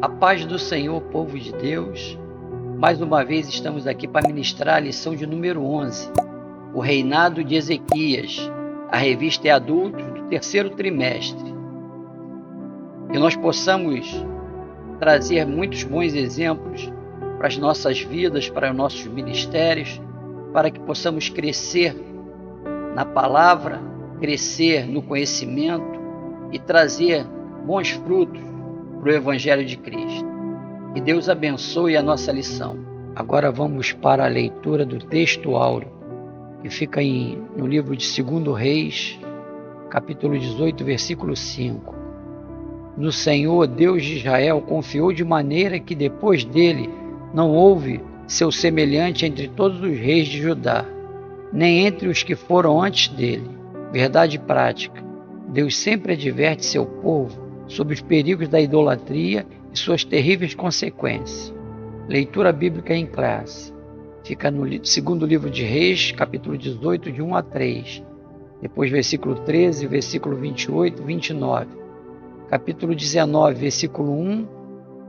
A paz do Senhor, povo de Deus. Mais uma vez estamos aqui para ministrar a lição de número 11, o reinado de Ezequias. A revista é Adultos do terceiro trimestre. Que nós possamos trazer muitos bons exemplos para as nossas vidas, para os nossos ministérios, para que possamos crescer na palavra, crescer no conhecimento e trazer bons frutos para o Evangelho de Cristo. Que Deus abençoe a nossa lição. Agora vamos para a leitura do texto áureo, que fica no livro de 2 Reis, capítulo 18, versículo 5. No Senhor, Deus de Israel, confiou de maneira que depois dele não houve seu semelhante entre todos os reis de Judá, nem entre os que foram antes dele. Verdade prática: Deus sempre adverte seu povo sobre os perigos da idolatria e suas terríveis consequências. Leitura bíblica em classe. Fica no segundo livro de Reis, capítulo 18, de 1 a 3. Depois versículo 13, versículo 28, 29. Capítulo 19, versículo 1.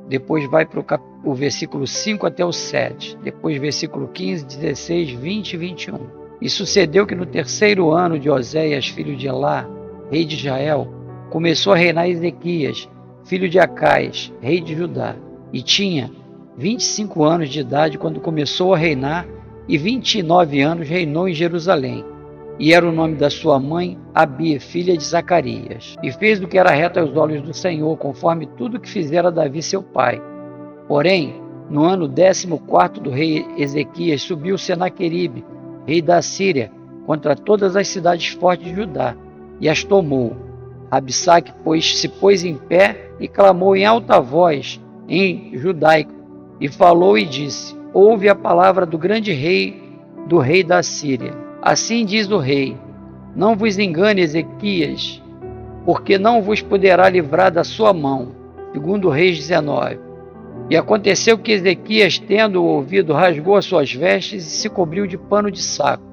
Depois vai para o versículo 5 até o 7. Depois versículo 15, 16, 20 e 21. E sucedeu que no terceiro ano de Oséias, filho de Elá, rei de Israel, começou a reinar Ezequias, filho de Acaias, rei de Judá, e tinha 25 anos de idade quando começou a reinar, e 29 anos reinou em Jerusalém. E era o nome da sua mãe, Abi, filha de Zacarias. E fez o que era reto aos olhos do Senhor, conforme tudo que fizera Davi seu pai. Porém, no ano 14º do rei Ezequias, subiu Senaqueribe, rei da Síria, contra todas as cidades fortes de Judá, e as tomou. Rabsaque, pois, se pôs em pé e clamou em alta voz em judaico, e falou e disse: ouve a palavra do grande rei, do rei da Síria. Assim diz o rei: não vos engane, Ezequias, porque não vos poderá livrar da sua mão. 2 Reis 19. E aconteceu que Ezequias, tendo ouvido, rasgou as suas vestes e se cobriu de pano de saco,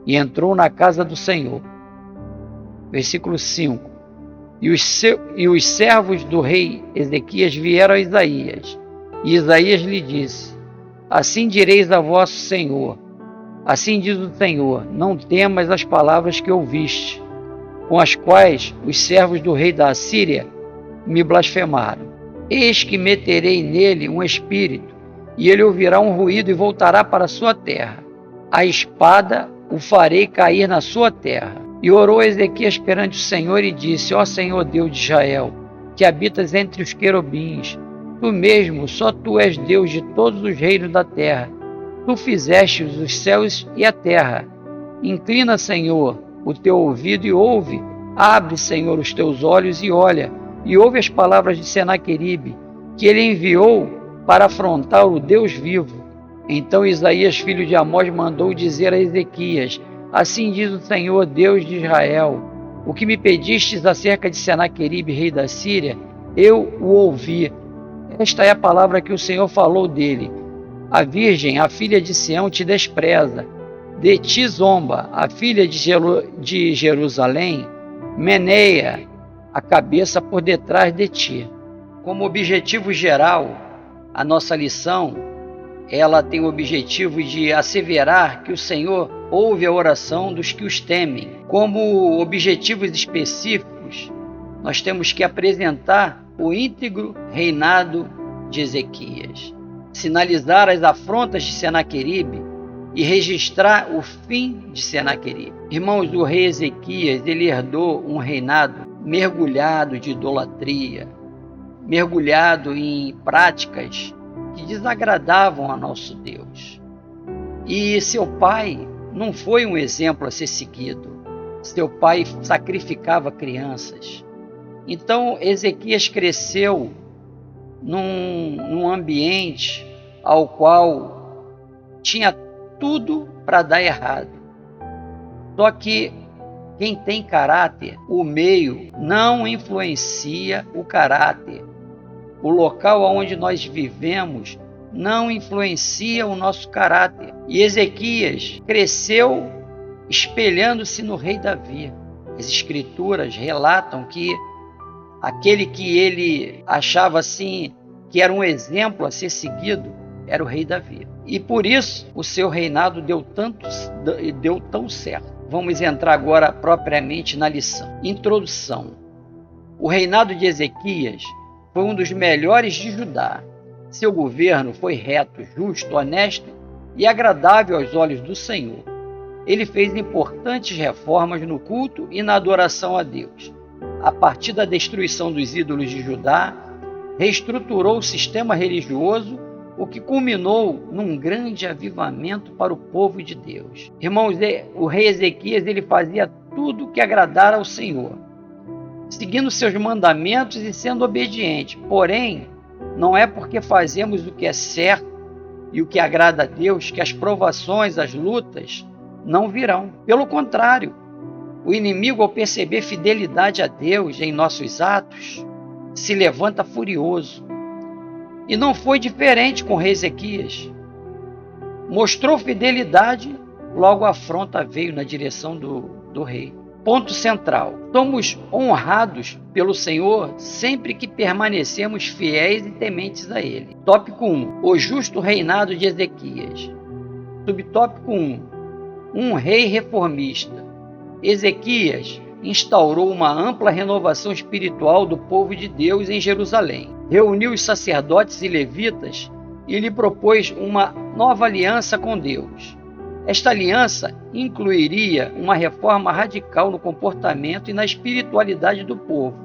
e entrou na casa do Senhor. Versículo 5. E os servos do rei Ezequias vieram a Isaías, e Isaías lhe disse: assim direis a vosso Senhor, assim diz o Senhor, não temas as palavras que ouviste, com as quais os servos do rei da Assíria me blasfemaram. Eis que meterei nele um espírito, e ele ouvirá um ruído e voltará para a sua terra. A espada o farei cair na sua terra. E orou Ezequias perante o Senhor e disse: ó Senhor Deus de Israel, que habitas entre os querubins, tu mesmo, só tu és Deus de todos os reinos da terra. Tu fizeste os céus e a terra. Inclina, Senhor, o teu ouvido e ouve. Abre, Senhor, os teus olhos e olha, e ouve as palavras de Senaqueribe, que ele enviou para afrontar o Deus vivo. Então Isaías, filho de Amós, mandou dizer a Ezequias: assim diz o Senhor, Deus de Israel, o que me pedistes acerca de Senaqueribe, rei da Síria, eu o ouvi. Esta é a palavra que o Senhor falou dele: a virgem, a filha de Sião, te despreza, de ti zomba, a filha de Jerusalém meneia a cabeça por detrás de ti. Como objetivo geral, a nossa lição ela tem o objetivo de asseverar que o Senhor ouve a oração dos que os temem. Como objetivos específicos, nós temos que apresentar o íntegro reinado de Ezequias, sinalizar as afrontas de Senaqueribe e registrar o fim de Senaqueribe. Irmãos, o rei Ezequias, ele herdou um reinado mergulhado de idolatria, mergulhado em práticas que desagradavam a nosso Deus. E seu pai não foi um exemplo a ser seguido. Seu pai sacrificava crianças. Então Ezequias cresceu num ambiente ao qual tinha tudo para dar errado. Só que quem tem caráter, o meio não influencia o caráter. O local onde nós vivemos não influencia o nosso caráter. E Ezequias cresceu espelhando-se no rei Davi. As escrituras relatam que aquele que ele achava assim que era um exemplo a ser seguido, era o rei Davi. E por isso o seu reinado deu tão certo. Vamos entrar agora propriamente na lição. Introdução. O reinado de Ezequias foi um dos melhores de Judá. Seu governo foi reto, justo, honesto e agradável aos olhos do Senhor. Ele fez importantes reformas no culto e na adoração a Deus. A partir da destruição dos ídolos de Judá, reestruturou o sistema religioso, o que culminou num grande avivamento para o povo de Deus. Irmãos, o rei Ezequias ele fazia tudo o que agradara ao Senhor, seguindo seus mandamentos e sendo obediente. Porém, não é porque fazemos o que é certo e o que agrada a Deus que as provações, as lutas não virão. Pelo contrário, o inimigo, ao perceber fidelidade a Deus em nossos atos, se levanta furioso. E não foi diferente com o rei Ezequias. Mostrou fidelidade, logo a afronta veio na direção do rei. Ponto central. Somos honrados pelo Senhor sempre que permanecemos fiéis e tementes a Ele. Tópico 1. O justo reinado de Ezequias. Subtópico 1. Um rei reformista. Ezequias instaurou uma ampla renovação espiritual do povo de Deus em Jerusalém. Reuniu os sacerdotes e levitas e lhe propôs uma nova aliança com Deus. Esta aliança incluiria uma reforma radical no comportamento e na espiritualidade do povo.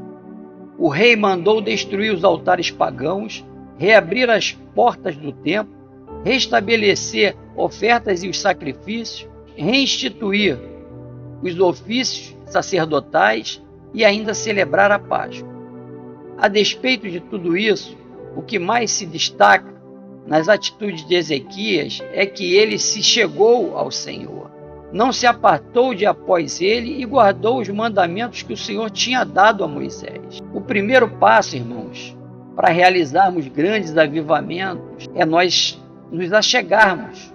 O rei mandou destruir os altares pagãos, reabrir as portas do templo, restabelecer ofertas e os sacrifícios, reinstituir os ofícios sacerdotais e ainda celebrar a Páscoa. A despeito de tudo isso, o que mais se destaca nas atitudes de Ezequias é que ele se chegou ao Senhor, não se apartou de após ele e guardou os mandamentos que o Senhor tinha dado a Moisés. O primeiro passo, irmãos, para realizarmos grandes avivamentos é nós nos achegarmos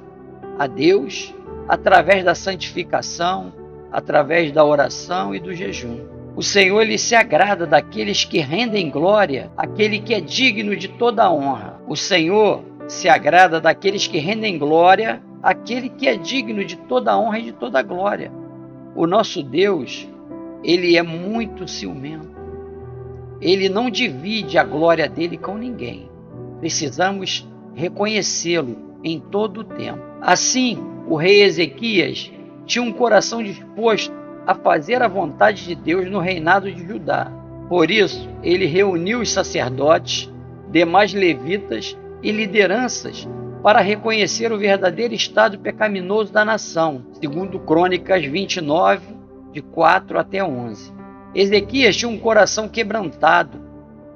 a Deus através da santificação, através da oração e do jejum. O Senhor ele se agrada daqueles que rendem glória, aquele que é digno de toda honra. O Senhor se agrada daqueles que rendem glória, aquele que é digno de toda honra e de toda glória. O nosso Deus, ele é muito ciumento. Ele não divide a glória dele com ninguém. Precisamos reconhecê-lo em todo o tempo. Assim, o rei Ezequias tinha um coração disposto a fazer a vontade de Deus no reinado de Judá. Por isso, ele reuniu os sacerdotes, demais levitas e lideranças para reconhecer o verdadeiro estado pecaminoso da nação, segundo Crônicas 29, de 4 até 11. Ezequias tinha um coração quebrantado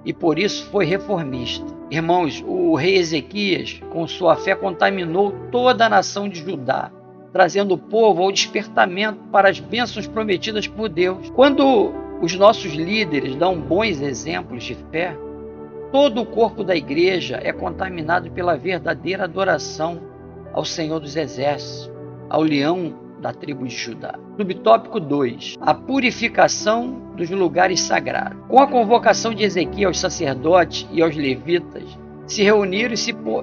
e por isso foi reformista. Irmãos, o rei Ezequias, com sua fé, contaminou toda a nação de Judá, trazendo o povo ao despertamento para as bênçãos prometidas por Deus. Quando os nossos líderes dão bons exemplos de fé, todo o corpo da igreja é contaminado pela verdadeira adoração ao Senhor dos Exércitos, ao leão da tribo de Judá. Subtópico 2. A purificação dos lugares sagrados. Com a convocação de Ezequias aos sacerdotes e aos levitas, se reuniram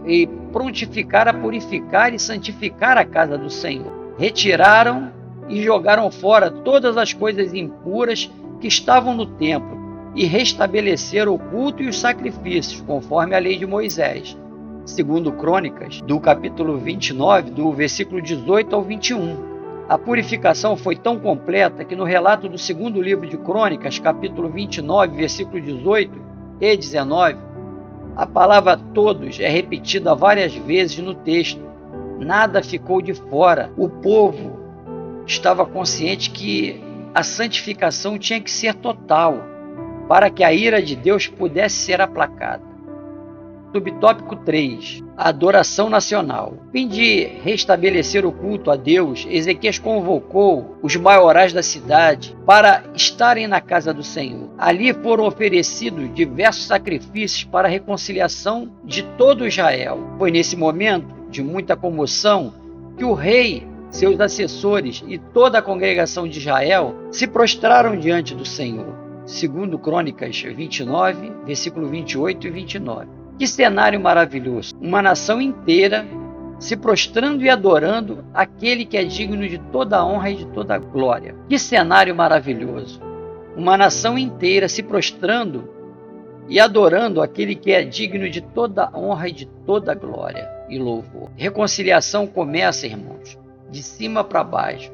e prontificaram a purificar e santificar a casa do Senhor. Retiraram e jogaram fora todas as coisas impuras que estavam no templo e restabeleceram o culto e os sacrifícios, conforme a lei de Moisés. Segundo Crônicas, do capítulo 29, do versículo 18 ao 21. A purificação foi tão completa que no relato do segundo livro de Crônicas, capítulo 29, versículo 18 e 19, a palavra todos é repetida várias vezes no texto. Nada ficou de fora. O povo estava consciente que a santificação tinha que ser total, para que a ira de Deus pudesse ser aplacada. Subtópico 3. A adoração nacional. A fim de restabelecer o culto a Deus, Ezequias convocou os maiorais da cidade para estarem na casa do Senhor. Ali foram oferecidos diversos sacrifícios para a reconciliação de todo Israel. Foi nesse momento de muita comoção que o rei, seus assessores e toda a congregação de Israel se prostraram diante do Senhor. Segundo Crônicas 29, versículo 28 e 29. Que cenário maravilhoso! Uma nação inteira se prostrando e adorando aquele que é digno de toda a honra e de toda a glória. Que cenário maravilhoso! Uma nação inteira se prostrando e adorando aquele que é digno de toda a honra e de toda a glória e louvor. Reconciliação começa, irmãos, de cima para baixo.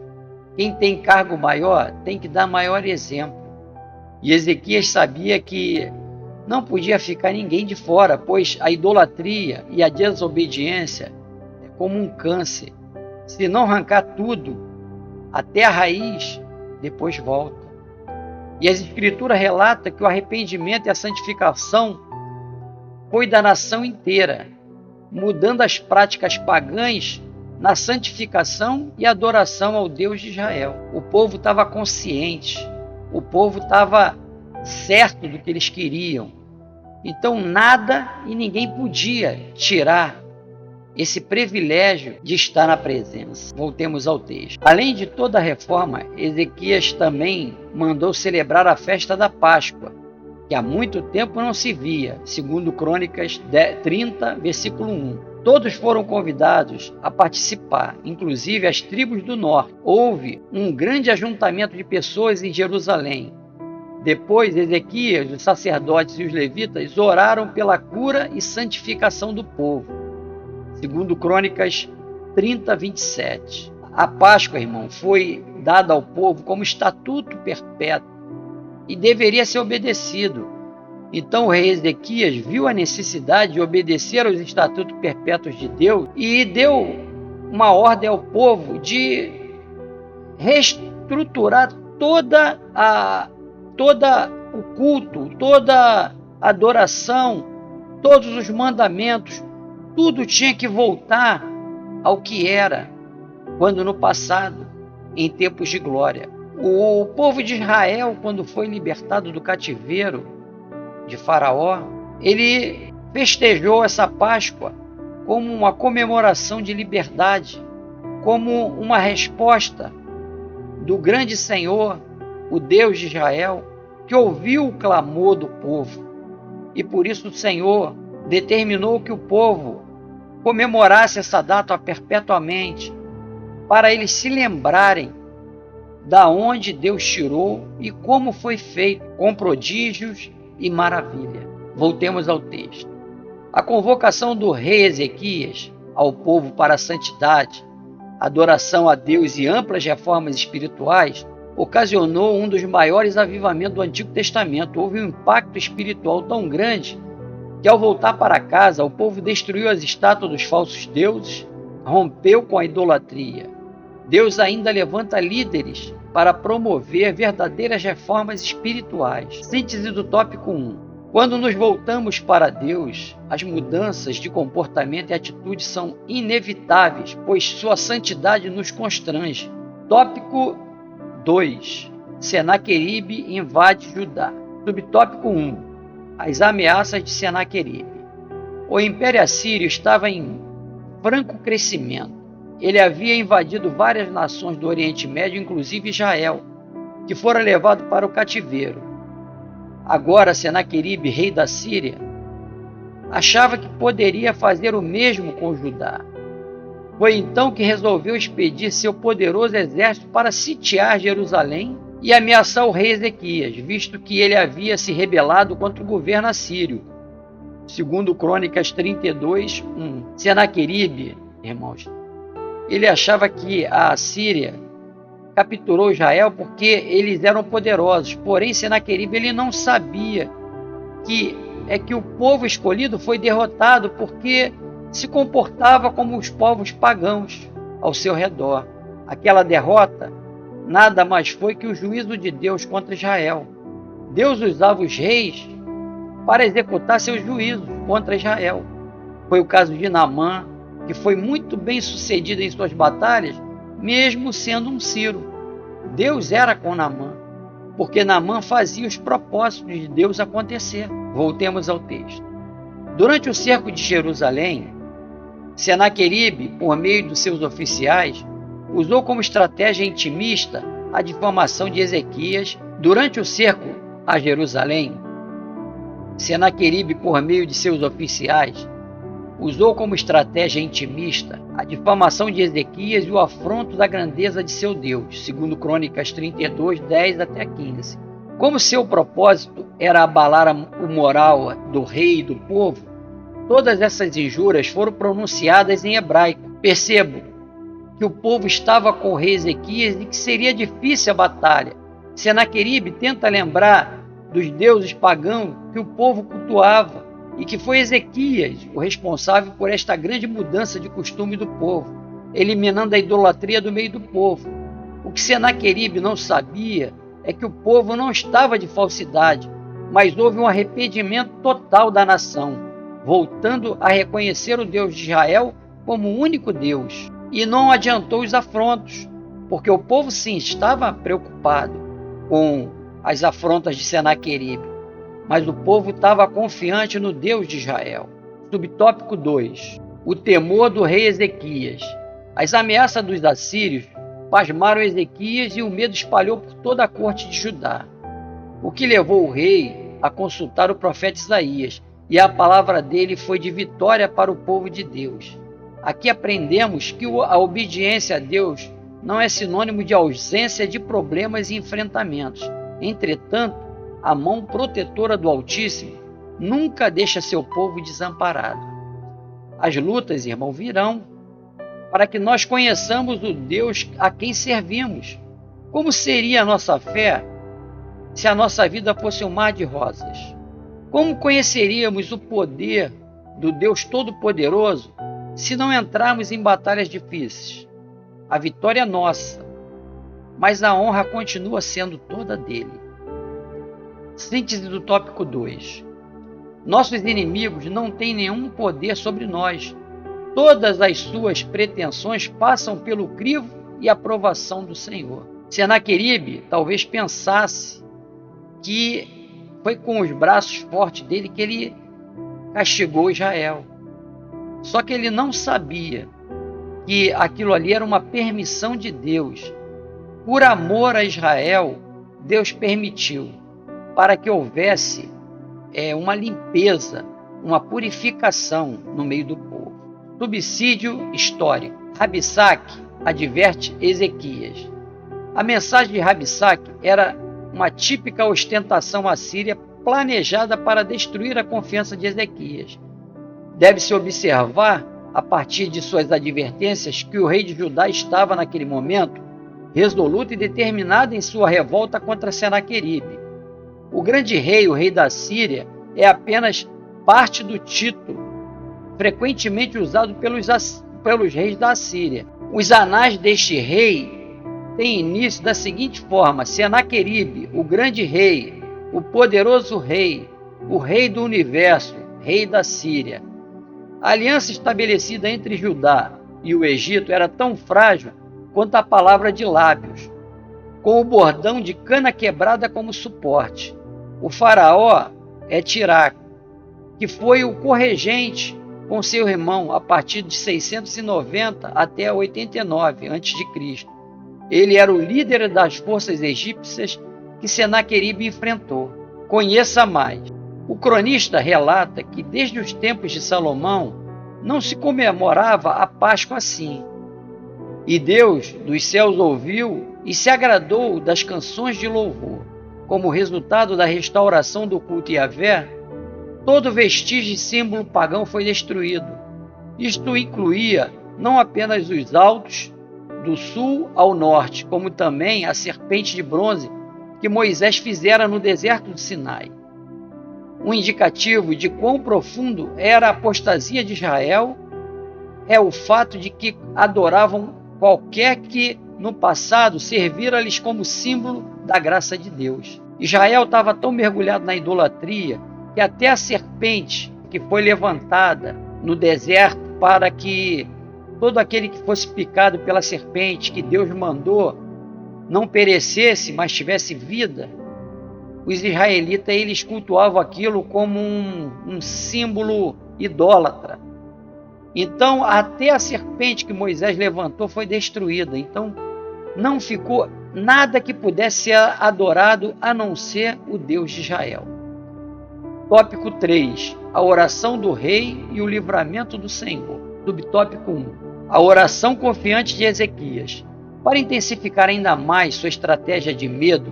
Quem tem cargo maior tem que dar maior exemplo. E Ezequias sabia que não podia ficar ninguém de fora, pois a idolatria e a desobediência é como um câncer. Se não arrancar tudo, até a raiz, depois volta. E as Escrituras relatam que o arrependimento e a santificação foi da nação inteira, mudando as práticas pagãs na santificação e adoração ao Deus de Israel. O povo estava consciente, o povo estava certo do que eles queriam. Então nada e ninguém podia tirar esse privilégio de estar na presença. Voltemos ao texto. Além de toda a reforma, Ezequias também mandou celebrar a festa da Páscoa, que há muito tempo não se via, segundo Crônicas 30, versículo 1. Todos foram convidados a participar, inclusive as tribos do norte. Houve um grande ajuntamento de pessoas em Jerusalém. Depois, Ezequias, os sacerdotes e os levitas oraram pela cura e santificação do povo. Segundo Crônicas 30, 27. A Páscoa, irmão, foi dada ao povo como estatuto perpétuo e deveria ser obedecido. Então o rei Ezequias viu a necessidade de obedecer aos estatutos perpétuos de Deus e deu uma ordem ao povo de reestruturar todo o culto, toda a adoração, todos os mandamentos. Tudo tinha que voltar ao que era quando no passado, em tempos de glória. O povo de Israel, quando foi libertado do cativeiro de Faraó, ele festejou essa Páscoa como uma comemoração de liberdade, como uma resposta do grande Senhor, o Deus de Israel, que ouviu o clamor do povo. E por isso o Senhor determinou que o povo comemorasse essa data perpetuamente, para eles se lembrarem da onde Deus tirou e como foi feito, com prodígios e maravilha. Voltemos ao texto. A convocação do rei Ezequias ao povo para a santidade, adoração a Deus e amplas reformas espirituais ocasionou um dos maiores avivamentos do Antigo Testamento. Houve um impacto espiritual tão grande que, ao voltar para casa, o povo destruiu as estátuas dos falsos deuses, rompeu com a idolatria. Deus ainda levanta líderes para promover verdadeiras reformas espirituais. Síntese do tópico 1. Quando nos voltamos para Deus, as mudanças de comportamento e atitude são inevitáveis, pois sua santidade nos constrange. Tópico 2. Senaqueribe invade Judá. Subtópico 1. As ameaças de Senaqueribe. O Império Assírio estava em franco crescimento. Ele havia invadido várias nações do Oriente Médio, inclusive Israel, que fora levado para o cativeiro. Agora Senaqueribe, rei da Síria, achava que poderia fazer o mesmo com Judá. Foi então que resolveu expedir seu poderoso exército para sitiar Jerusalém e ameaçar o rei Ezequias, visto que ele havia se rebelado contra o governo assírio. Segundo Crônicas 32, 1. Senaqueribe, irmãos, ele achava que a Assíria capturou Israel porque eles eram poderosos. Porém, Senaqueribe ele não sabia que o povo escolhido foi derrotado porque se comportava como os povos pagãos ao seu redor. Aquela derrota nada mais foi que o juízo de Deus contra Israel. Deus usava os reis para executar seus juízos contra Israel. Foi o caso de Naamã, que foi muito bem sucedido em suas batalhas, mesmo sendo um Ciro. Deus era com Naamã, porque Naamã fazia os propósitos de Deus acontecer. Voltemos ao texto. Durante o cerco de Jerusalém, Senaqueribe, por meio dos seus oficiais, usou como estratégia intimista a difamação de Ezequias. Durante o cerco a Jerusalém, Senaqueribe, por meio de seus oficiais, usou como estratégia intimista a difamação de Ezequias e o afronto da grandeza de seu Deus, segundo Crônicas 32, 10 até 15. Como seu propósito era abalar o moral do rei e do povo, todas essas injúrias foram pronunciadas em hebraico. Percebo que o povo estava com o rei Ezequias e que seria difícil a batalha. Senaqueribe tenta lembrar dos deuses pagãos que o povo cultuava e que foi Ezequias o responsável por esta grande mudança de costume do povo, eliminando a idolatria do meio do povo. O que Senaqueribe não sabia é que o povo não estava de falsidade, mas houve um arrependimento total da nação, voltando a reconhecer o Deus de Israel como o único Deus. E não adiantou os afrontos, porque o povo sim estava preocupado com as afrontas de Senaqueribe, mas o povo estava confiante no Deus de Israel. Subtópico 2. O temor do rei Ezequias. As ameaças dos assírios pasmaram Ezequias e o medo espalhou por toda a corte de Judá, o que levou o rei a consultar o profeta Isaías, e a palavra dele foi de vitória para o povo de Deus. Aqui aprendemos que a obediência a Deus não é sinônimo de ausência de problemas e enfrentamentos. Entretanto, a mão protetora do Altíssimo nunca deixa seu povo desamparado. As lutas, irmão, virão para que nós conheçamos o Deus a quem servimos. Como seria a nossa fé se a nossa vida fosse um mar de rosas? Como conheceríamos o poder do Deus Todo-Poderoso se não entrarmos em batalhas difíceis? A vitória é nossa, mas a honra continua sendo toda dele. Síntese do tópico 2. Nossos inimigos não têm nenhum poder sobre nós. Todas as suas pretensões passam pelo crivo e aprovação do Senhor. Senaqueribe talvez pensasse que foi com os braços fortes dele que ele castigou Israel. Só que ele não sabia que aquilo ali era uma permissão de Deus. Por amor a Israel, Deus permitiu para que houvesse uma limpeza, uma purificação no meio do povo. Subsídio histórico. Rabsaque adverte Ezequias. A mensagem de Rabsaque era uma típica ostentação assíria planejada para destruir a confiança de Ezequias. Deve-se observar, a partir de suas advertências, que o rei de Judá estava, naquele momento, resoluto e determinado em sua revolta contra Senaqueribe. O grande rei, o rei da Síria, é apenas parte do título, frequentemente usado pelos reis da Síria. Os anais deste rei têm início da seguinte forma: Senaqueribe, o grande rei, o poderoso rei, o rei do universo, rei da Síria. A aliança estabelecida entre Judá e o Egito era tão frágil quanto a palavra de lábios, com o bordão de cana quebrada como suporte. O faraó é Tiraco, que foi o corregente com seu irmão a partir de 690 até 89 a.C. Ele era o líder das forças egípcias que Senaqueribe enfrentou. Conheça mais. O cronista relata que desde os tempos de Salomão não se comemorava a Páscoa assim. E Deus dos céus ouviu e se agradou das canções de louvor. Como resultado da restauração do culto a Yahvé, todo vestígio e símbolo pagão foi destruído. Isto incluía não apenas os altos do sul ao norte, como também a serpente de bronze que Moisés fizera no deserto do Sinai. Um indicativo de quão profundo era a apostasia de Israel é o fato de que adoravam qualquer que no passado servira-lhes como símbolo da graça de Deus. Israel estava tão mergulhado na idolatria que até a serpente que foi levantada no deserto para que todo aquele que fosse picado pela serpente que Deus mandou não perecesse, mas tivesse vida, os israelitas eles cultuavam aquilo como um símbolo idólatra. Então, até a serpente que Moisés levantou foi destruída. Então, não ficou nada que pudesse ser adorado a não ser o Deus de Israel. Tópico 3. A oração do rei e o livramento do Senhor. Subtópico 1. A oração confiante de Ezequias. Para intensificar ainda mais sua estratégia de medo,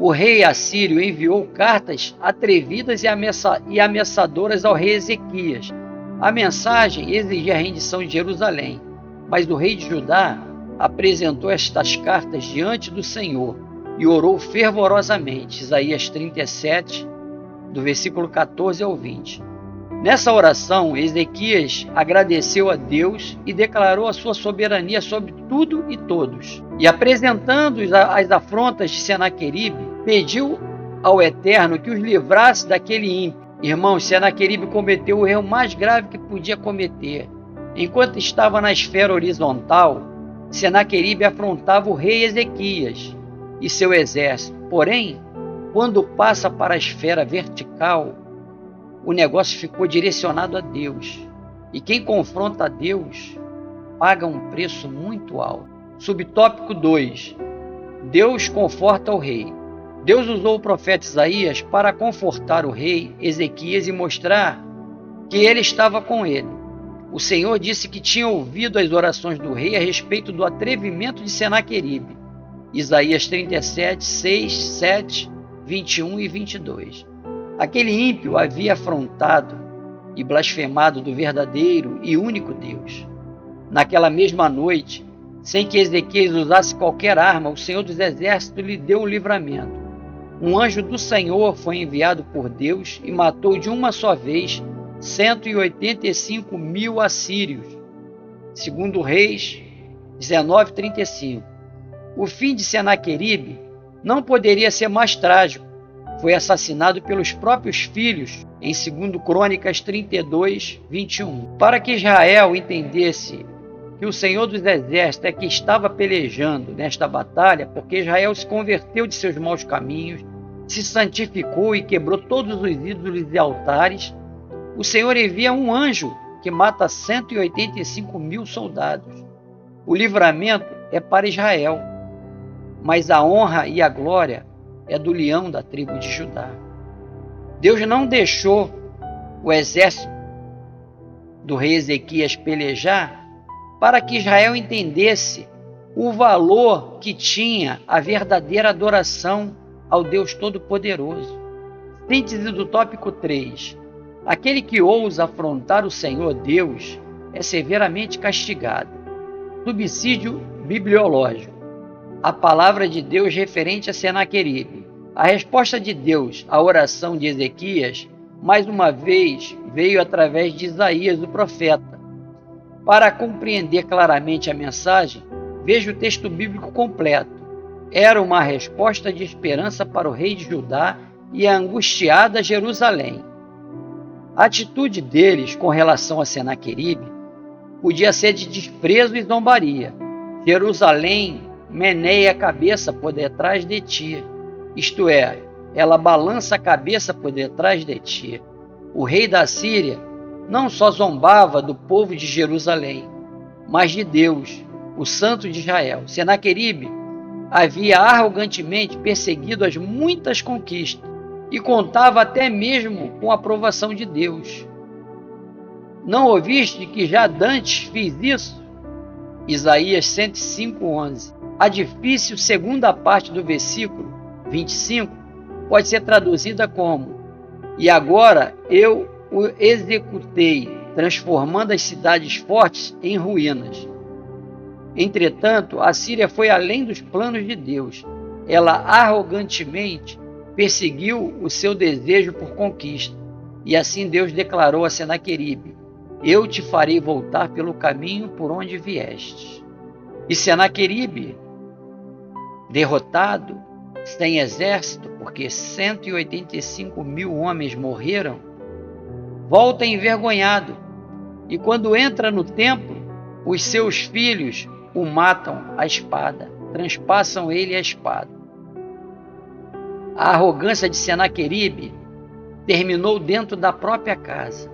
o rei assírio enviou cartas atrevidas e ameaçadoras ao rei Ezequias. A mensagem exigia a rendição de Jerusalém, mas o rei de Judá apresentou estas cartas diante do Senhor e orou fervorosamente. Isaías 37, do versículo 14 ao 20. Nessa oração, Ezequias agradeceu a Deus e declarou a sua soberania sobre tudo e todos. E apresentando as afrontas de Senaqueribe, pediu ao Eterno que os livrasse daquele ímpio. Irmãos, Senaqueribe cometeu o erro mais grave que podia cometer. Enquanto estava na esfera horizontal, Senaqueribe afrontava o rei Ezequias e seu exército. Porém, quando passa para a esfera vertical, o negócio ficou direcionado a Deus. E quem confronta a Deus paga um preço muito alto. Subtópico 2. Deus conforta o rei. Deus usou o profeta Isaías para confortar o rei Ezequias e mostrar que ele estava com ele. O Senhor disse que tinha ouvido as orações do rei a respeito do atrevimento de Senaqueribe. Isaías 37, 6, 7, 21 e 22. Aquele ímpio havia afrontado e blasfemado do verdadeiro e único Deus. Naquela mesma noite, sem que Ezequias usasse qualquer arma, o Senhor dos Exércitos lhe deu o livramento. Um anjo do Senhor foi enviado por Deus e matou de uma só vez 185.000 assírios. Segundo Reis 19:35. O fim de Senaqueribe não poderia ser mais trágico. Foi assassinado pelos próprios filhos em 2 Crônicas 32:21. Para que Israel entendesse que o Senhor dos Exércitos é que estava pelejando nesta batalha, porque Israel se converteu de seus maus caminhos, se santificou e quebrou todos os ídolos e altares, o Senhor envia um anjo que mata 185.000 soldados. O livramento é para Israel, mas a honra e a glória é do leão da tribo de Judá. Deus não deixou o exército do rei Ezequias pelejar para que Israel entendesse o valor que tinha a verdadeira adoração ao Deus Todo-Poderoso. Síntese do tópico 3. Aquele que ousa afrontar o Senhor Deus é severamente castigado. Subsídio bibliológico. A palavra de Deus referente a Senaqueribe. A resposta de Deus à oração de Ezequias, mais uma vez, veio através de Isaías, o profeta. Para compreender claramente a mensagem, veja o texto bíblico completo. Era uma resposta de esperança para o rei de Judá e a angustiada Jerusalém. A atitude deles com relação a Senaqueribe podia ser de desprezo e zombaria. Jerusalém meneia a cabeça por detrás de ti, isto é, ela balança a cabeça por detrás de ti. O rei da Síria não só zombava do povo de Jerusalém, mas de Deus, o Santo de Israel. Senaqueribe havia arrogantemente perseguido as muitas conquistas e contava até mesmo com a aprovação de Deus. Não ouviste que já dantes fiz isso? Isaías 105:11. A difícil segunda parte do versículo 25 pode ser traduzida como: e agora eu o executei, transformando as cidades fortes em ruínas. Entretanto, a Síria foi além dos planos de Deus. Ela arrogantemente perseguiu o seu desejo por conquista. E assim Deus declarou a Senaqueribe: eu te farei voltar pelo caminho por onde viestes. E Senaqueribe, derrotado, sem exército, porque 185.000 homens morreram, volta envergonhado. E quando entra no templo, os seus filhos o matam à espada, transpassam ele a espada. A arrogância de Senaqueribe terminou dentro da própria casa.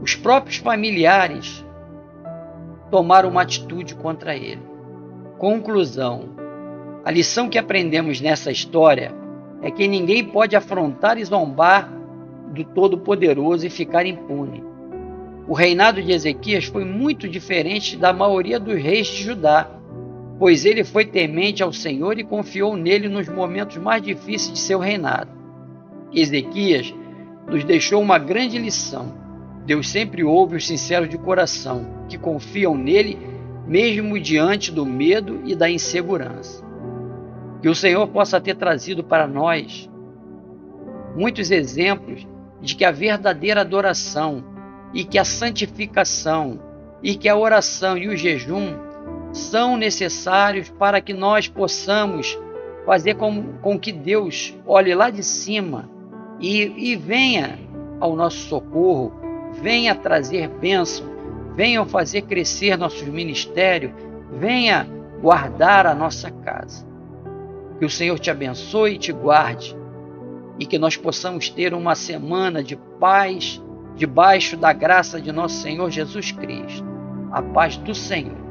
Os próprios familiares tomaram uma atitude contra ele. Conclusão: a lição que aprendemos nessa história é que ninguém pode afrontar e zombar do Todo-Poderoso e ficar impune. O reinado de Ezequias foi muito diferente da maioria dos reis de Judá, pois ele foi temente ao Senhor e confiou nele nos momentos mais difíceis de seu reinado. Ezequias nos deixou uma grande lição. Deus sempre ouve os sinceros de coração, que confiam nele mesmo diante do medo e da insegurança. Que o Senhor possa ter trazido para nós muitos exemplos de que a verdadeira adoração e que a santificação e que a oração e o jejum são necessários para que nós possamos fazer com que Deus olhe lá de cima e venha ao nosso socorro, venha trazer bênção, venha fazer crescer nossos ministérios, venha guardar a nossa casa. Que o Senhor te abençoe e te guarde, e que nós possamos ter uma semana de paz, debaixo da graça de nosso Senhor Jesus Cristo. A paz do Senhor.